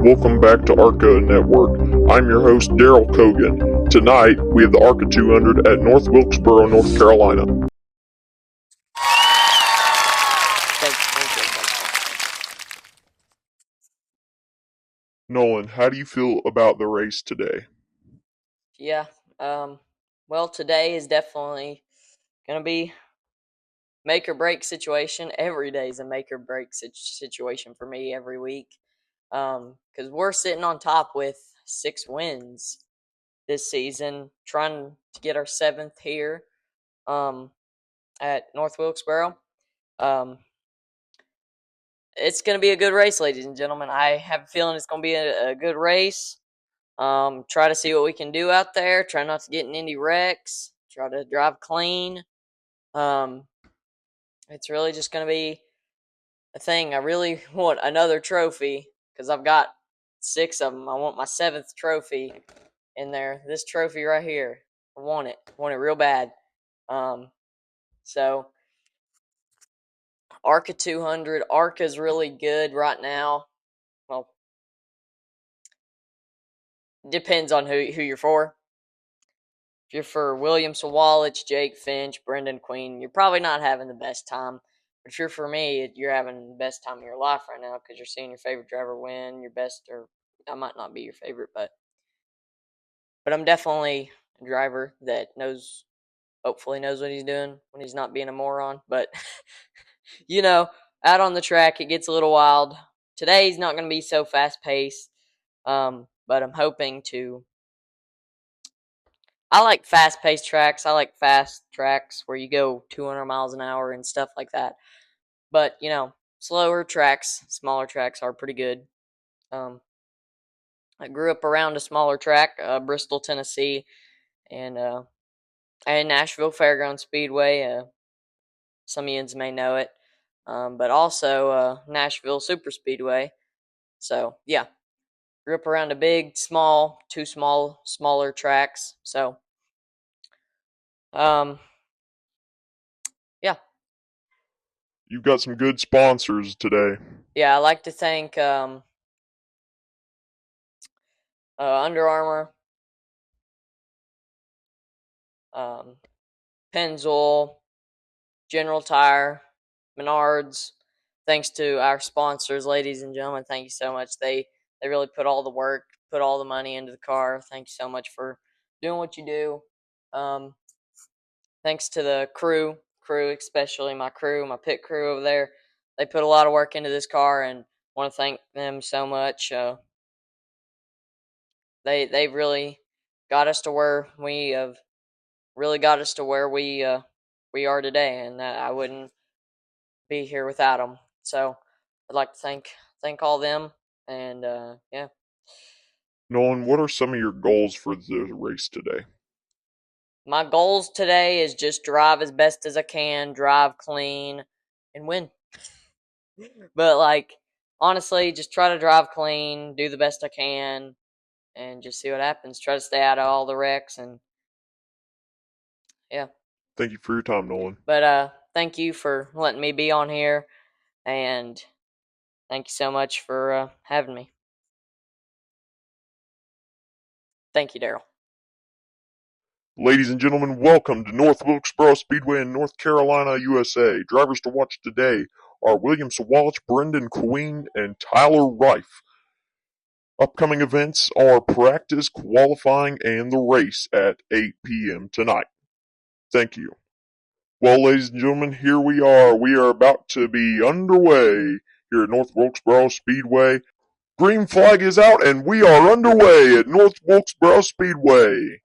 welcome back to ARCA Network. I'm your host, Daryl Kogan. Tonight, we have the ARCA 200 at North Wilkesboro, North Carolina. Nolan, how do you feel about the race today? Yeah, well, today is definitely going to be make or break situation. Every day is a make or break situation for me every week. Because we're sitting on top with 6 wins this season, trying to get our 7th here at North Wilkesboro. It's going to be a good race, ladies and gentlemen. I have a feeling it's going to be a good race. Try to see what we can do out there. Try not to get in any wrecks. Try to drive clean. It's really just going to be a thing. I really want another trophy because I've got 6 of them. I want my 7th trophy in there. This trophy right here. I want it. I want it real bad. So ARCA 200. ARCA is really good right now. Well, depends on who you're for. If you're for William Sawalich, Jake Finch, Brendan Queen, you're probably not having the best time. But if you're for me, you're having the best time of your life right now because you're seeing your favorite driver win, your best, or I might not be your favorite, but I'm definitely a driver that hopefully knows what he's doing when he's not being a moron. But, out on the track, it gets a little wild. Today's not going to be so fast-paced, but I'm hoping to. I like fast-paced tracks. I like fast tracks where you go 200 miles an hour and stuff like that. But, slower tracks, smaller tracks are pretty good. I grew up around a smaller track, Bristol, Tennessee, and Nashville Fairground Speedway. Some of yous may know it, but also Nashville Super Speedway. So, yeah, grew up around a big, small, two smaller tracks. So, yeah. You've got some good sponsors today. Yeah, I like to thank Under Armour, Pennzoil, General Tire, Menards. Thanks to our sponsors, ladies and gentlemen. Thank you so much. They really put all the work, put all the money into the car. Thank you so much for doing what you do. Thanks to the crew, especially my pit crew over there. They put a lot of work into this car, and want to thank them so much. They really got us to where we have really got us to where we are today, and I wouldn't be here without them. So I'd like to thank all them, and yeah. Nolan, what are some of your goals for the race today? My goals today is just drive as best as I can, drive clean, and win. But honestly, just try to drive clean, do the best I can, and just see what happens. Try to stay out of all the wrecks, and yeah. Thank you for your time, Nolan. But thank you for letting me be on here, and thank you so much for having me. Thank you, Daryl. Ladies and gentlemen, welcome to North Wilkesboro Speedway in North Carolina, USA. Drivers to watch today are William Sawalich, Brendan Queen, and Tyler Reif. Upcoming events are practice, qualifying, and the race at 8 p.m. tonight. Thank you. Well, ladies and gentlemen, here we are. We are about to be underway here at North Wilkesboro Speedway. Green flag is out, and we are underway at North Wilkesboro Speedway.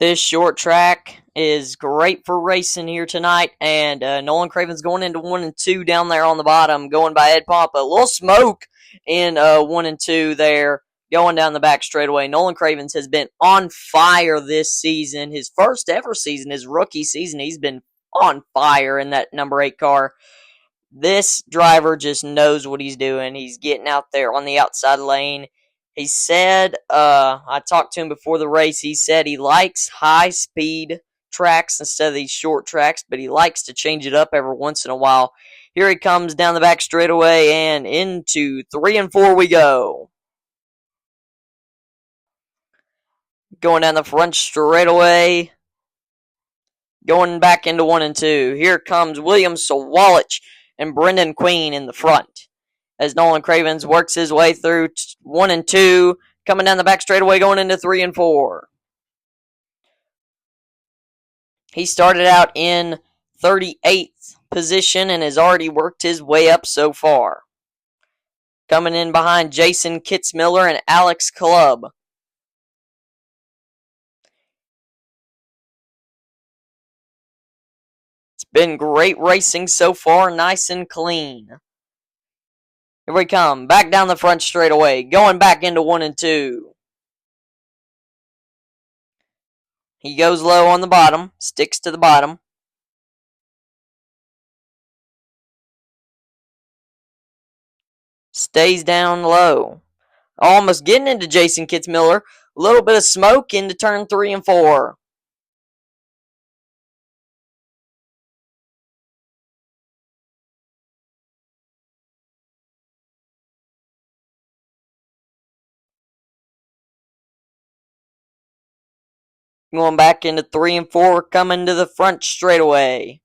This short track is great for racing here tonight, and Nolan Craven's going into 1 and 2 down there on the bottom, going by Ed Pomp. A little smoke in 1 and 2 there, going down the back straightaway. Nolan Cravens has been on fire this season. His first ever season, his rookie season, he's been on fire in that number 8 car. This driver just knows what he's doing. He's getting out there on the outside lane. He said, I talked to him before the race. He said he likes high-speed tracks instead of these short tracks, but he likes to change it up every once in a while. Here he comes down the back straightaway, and into 3 and 4 we go. Going down the front straightaway. Going back into 1 and 2. Here comes William Sawalich and Brendan Queen in the front. As Nolan Cravens works his way through 1 and 2. Coming down the back straightaway going into 3 and 4. He started out in 38th position and has already worked his way up so far. Coming in behind Jason Kitzmiller and Alex Clubb. It's been great racing so far, nice and clean. Here we come, back down the front straightaway, going back into 1 and 2. He goes low on the bottom, sticks to the bottom. Stays down low. Almost getting into Jason Kitzmiller. A little bit of smoke into turn 3 and 4. Going back into 3 and 4, coming to the front straightaway.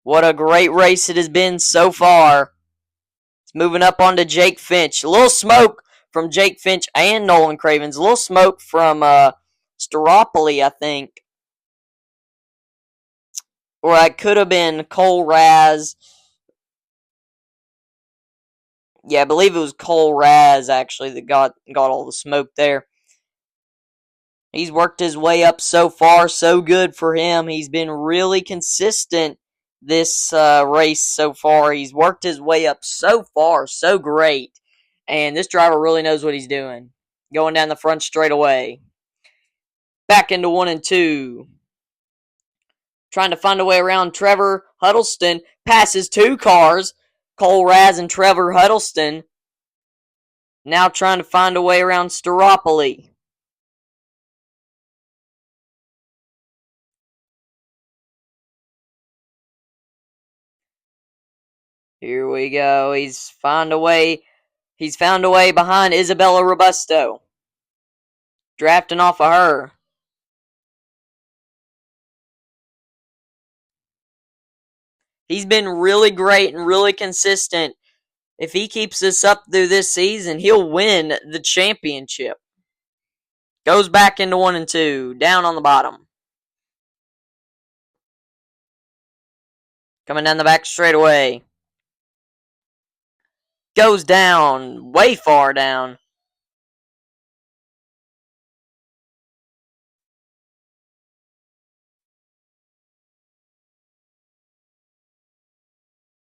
What a great race it has been so far. It's moving up onto Jake Finch. A little smoke from Jake Finch and Nolan Cravens. A little smoke from Staropoli, I think. Or it could have been Cole Raz. Yeah, I believe it was Cole Raz, actually, that got all the smoke there. He's worked his way up so far, so good for him. He's been really consistent this race so far. He's worked his way up so far, so great. And this driver really knows what he's doing. Going down the front straightaway. Back into 1 and 2. Trying to find a way around Trevor Huddleston. Passes 2 cars. Cole Raz and Trevor Huddleston. Now trying to find a way around Staropoli. Here we go. He's found a way behind Isabella Robusto. Drafting off of her. He's been really great and really consistent. If he keeps this up through this season, he'll win the championship. Goes back into 1 and 2. Down on the bottom. Coming down the back straightaway. Goes down. Way far down.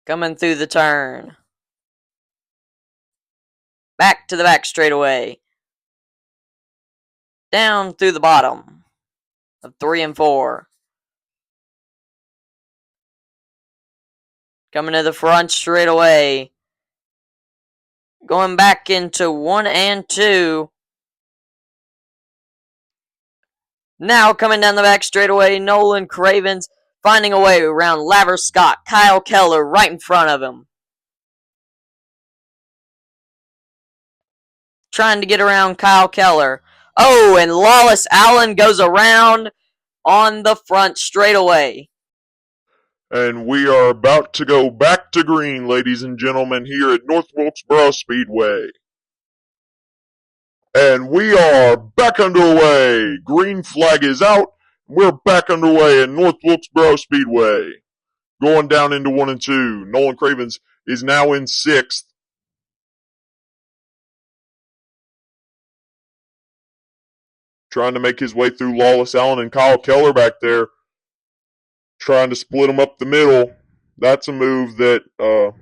Coming through the turn. Back to the back straightaway. Down through the bottom of 3 and 4. Coming to the front straightaway. Going back into 1 and 2. Now coming down the back straightaway, Nolan Cravens finding a way around Laver Scott. Kyle Keller right in front of him. Trying to get around Kyle Keller. Oh, and Lawless Allen goes around on the front straightaway. And we are about to go back to green, ladies and gentlemen, here at North Wilkesboro Speedway. And we are back underway. Green flag is out. We're back underway at North Wilkesboro Speedway. Going down into 1 and 2. Nolan Cravens is now in 6th. Trying to make his way through Lawless Allen and Kyle Keller back there. Trying to split them up the middle. That's a move that not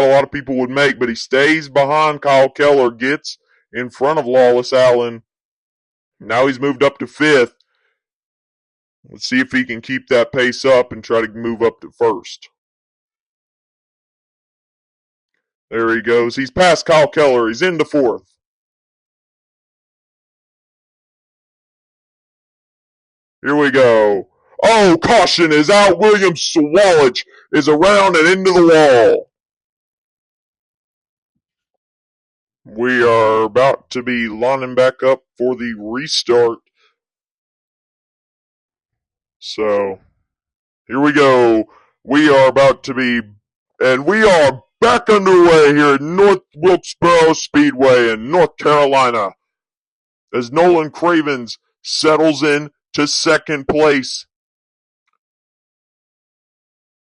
a lot of people would make, but he stays behind Kyle Keller, gets in front of Lawless Allen. Now he's moved up to 5th. Let's see if he can keep that pace up and try to move up to 1st. There he goes. He's past Kyle Keller. He's into 4th. Here we go. Oh, caution is out. William Sawalich is around and into the wall. We are about to be lining back up for the restart. So, here we go. We are about to be, and we are back underway here at North Wilkesboro Speedway in North Carolina as Nolan Cravens settles in to second place.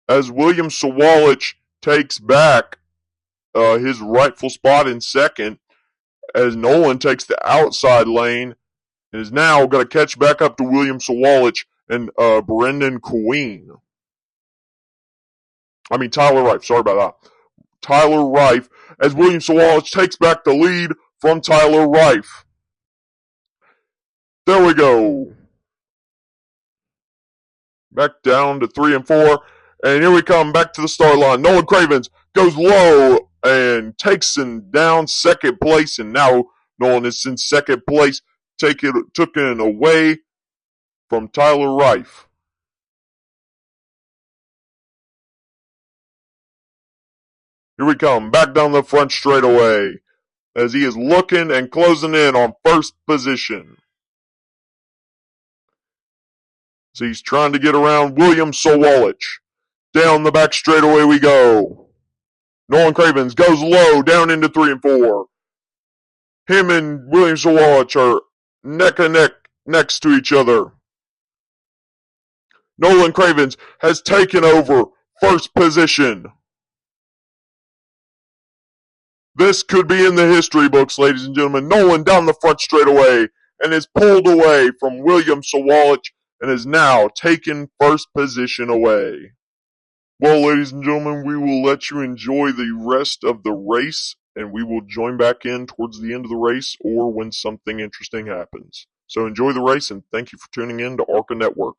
As William Sawalich takes back his rightful spot in second, as Nolan takes the outside lane and is now going to catch back up to William Sawalich and Brendan Queen. Tyler Rife. Sorry about that. Tyler Rife as William Sawalich takes back the lead from Tyler Rife. There we go. Back down to 3 and 4. And here we come back to the start line. Nolan Cravens goes low and takes him down second place. And now Nolan is in second place, taken away from Tyler Rife. Here we come, back down the front straightaway as he is looking and closing in on first position. So he's trying to get around William Sawalich. Down the back straightaway we go. Nolan Cravens goes low down into 3 and 4. Him and William Sawalich are neck and neck next to each other. Nolan Cravens has taken over first position. This could be in the history books, ladies and gentlemen. Nolan down the front straightaway and is pulled away from William Sawalich and is now taken first position away. Well, ladies and gentlemen, we will let you enjoy the rest of the race, and we will join back in towards the end of the race or when something interesting happens. So enjoy the race, and thank you for tuning in to ARCA Network.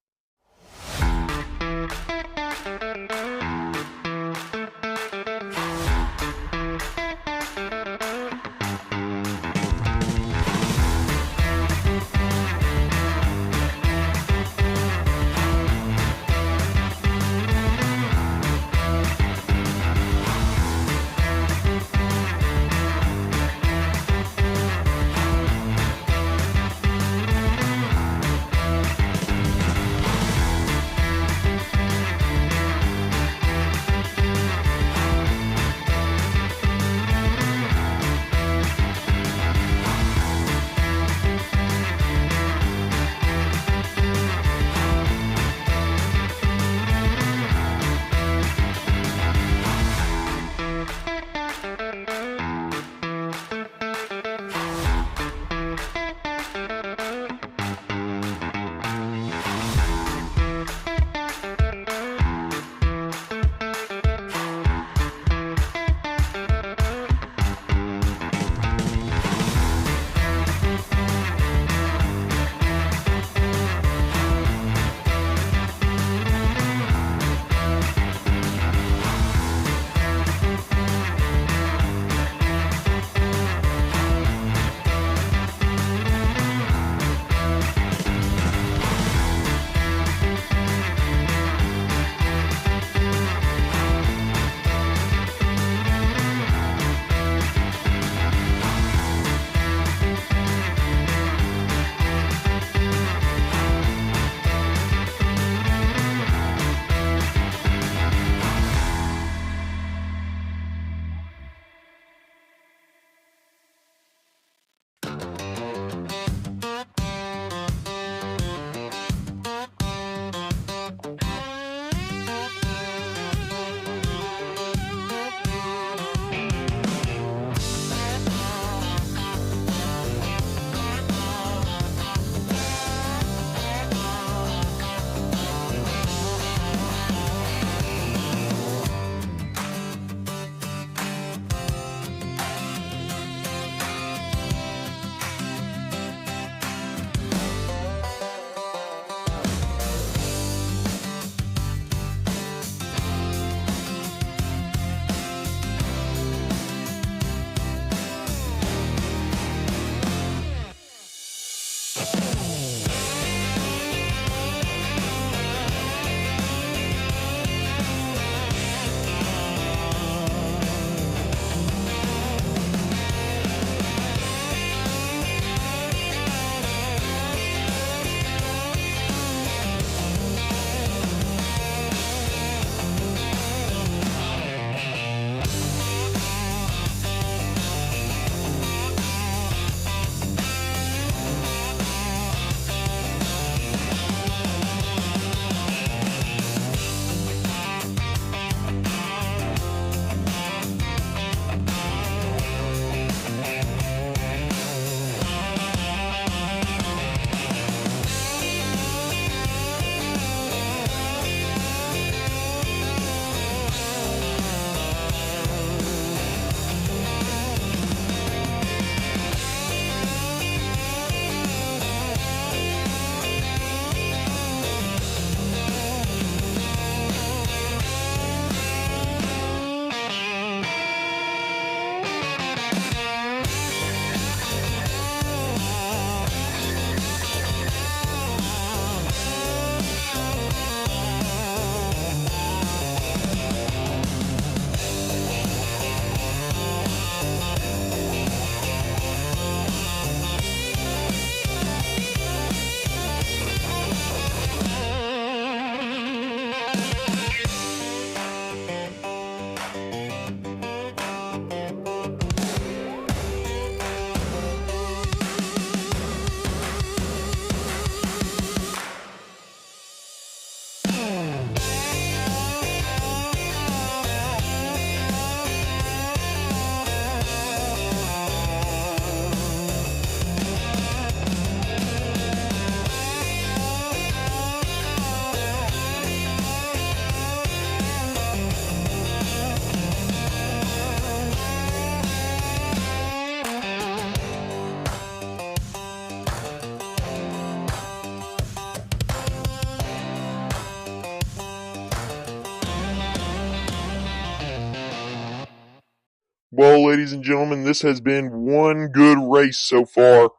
Well, ladies and gentlemen, this has been one good race so far.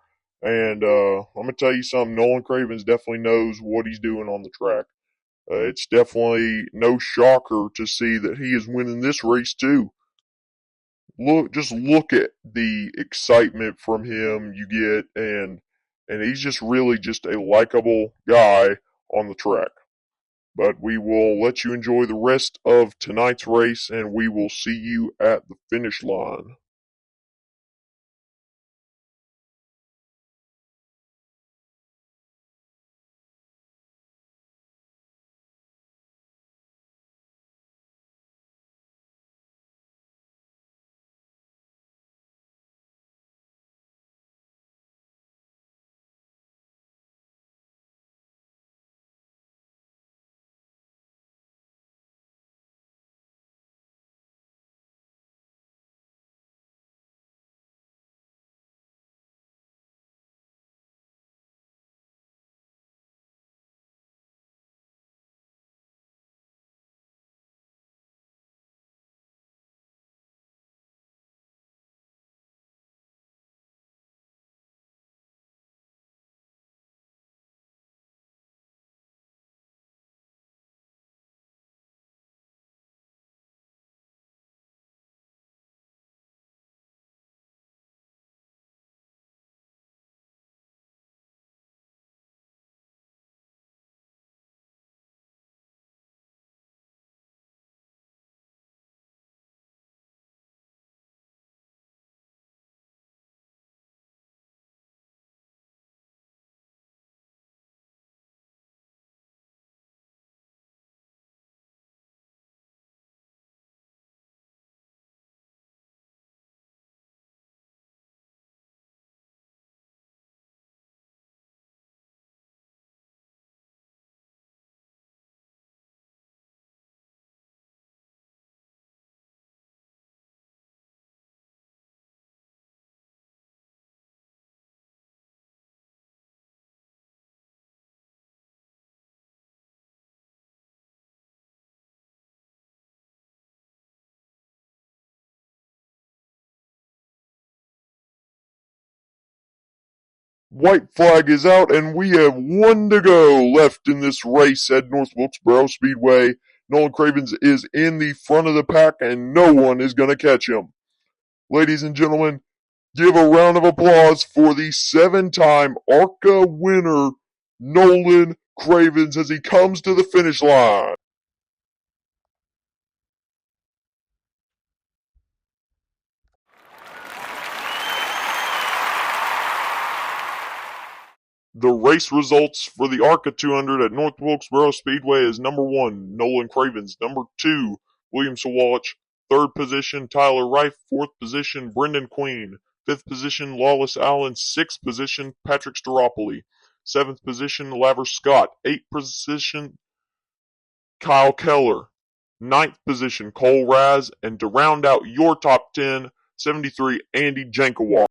And I'm going to tell you something. Nolan Cravens definitely knows what he's doing on the track. It's definitely no shocker to see that he is winning this race too. Just look at the excitement from him you get, and he's just really just a likable guy on the track. But we will let you enjoy the rest of tonight's race, and we will see you at the finish line. White flag is out, and we have one to go left in this race at North Wilkesboro Speedway. Nolan Cravens is in the front of the pack, and no one is going to catch him. Ladies and gentlemen, give a round of applause for the 7-time ARCA winner, Nolan Cravens, as he comes to the finish line. The race results for the ARCA 200 at North Wilkesboro Speedway is number 1, Nolan Cravens. Number 2, William Sawalch. Third position, Tyler Reif. Fourth position, Brendan Queen. Fifth position, Lawless Allen. Sixth position, Patrick Staropoli. Seventh position, Laver Scott. Eighth position, Kyle Keller. Ninth position, Cole Raz. And to round out your top 10, 73, Andy Jankawar.